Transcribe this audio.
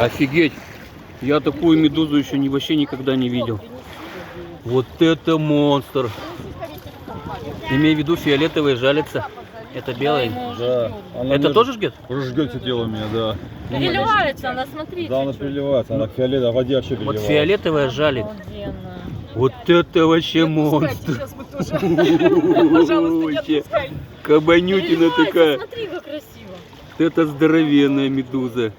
Офигеть! Я такую медузу еще вообще никогда не видел. Вот это монстр! Имею в виду, фиолетовые жалятся. Это белый. Да. Это тоже жгет? Уже жгет все тело у меня, да. Переливается она, смотрите. Да, она переливается, она к фиолетовой, а воде вообще Вот переливается. фиолетовая жалит. Обалденно. Вот это вообще монстр! Вообще, кабанютина Переливается, такая. смотри, как красиво. Вот это здоровенная медуза.